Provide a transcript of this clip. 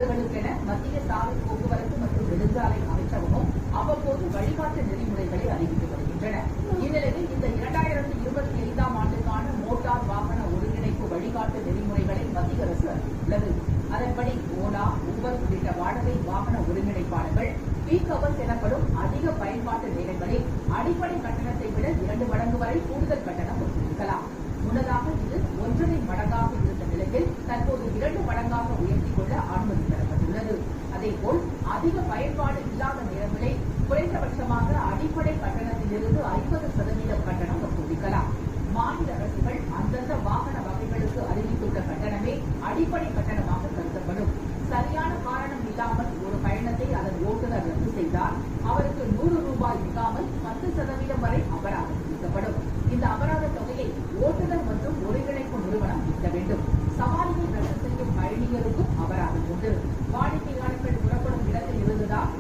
மத்திய சாலை போக்குவரத்து மற்றும் நெடுஞ்சாலை அமைச்சகமும் அவ்வப்போது வழிகாட்டு நெறிமுறைகளை அறிவித்து வருகின்றன. இந்நிலையில் இந்த 2025ஆம் ஆண்டுக்கான மோட்டார் வாகன ஒருங்கிணைப்பு வழிகாட்டு நெறிமுறைகளை மத்திய அரசு அறிவித்துள்ளது. அதன்படி ஓலா, ஊபர் உள்ளிட்ட வாடகை வாகன ஒருங்கிணைப்பாளர்கள் பீக் ஹவர்ஸ் எனப்படும் அதிக பயன்பாட்டு நேரங்களில் அடிப்படை கட்டணத்தை விட 2 மடங்கு வரை கூடுதல் கட்டணம் வசூலிக்கலாம். முன்னதாக இது 1.5 மடங்காக இருந்த நிலையில் தற்போது 2 மடங்காக உயர்த்திக் கொள்ள அனுமதி தரப்பட்டுள்ளது. அதேபோல் அதிக பயன்பாடு இல்லாத நேரங்களில் குறைந்தபட்சமாக அடிப்படை கட்டணத்திலிருந்து 50% கட்டணம் வசூலிக்கலாம். மாநில அரசுகள் அந்தந்த வாகன வகைகளுக்கு அறிவித்துள்ள கட்டணமே அடிப்படை கட்டணமாக கருதப்படும். சரியான காரணம் இல்லாமல் ஒரு பயணத்தை அதன் ஓட்டுநர் ரத்து செய்தால் அவருக்கு 100 ரூபாய் மிகாமல் 10% வரை அபராதம் விதிக்கப்படும். இந்த அபராத தொகையை ஓட்டுநர் மற்றும் ஒருங்கிணைப்பு நிறுவனம் விற்க வேண்டும். சவாரியை ரத்து செய்யும் பயணியருக்கும் அபராதம் உண்டு. வாடிக்கையாளர்கள் புறப்படும் இடத்தில் இருந்துதான்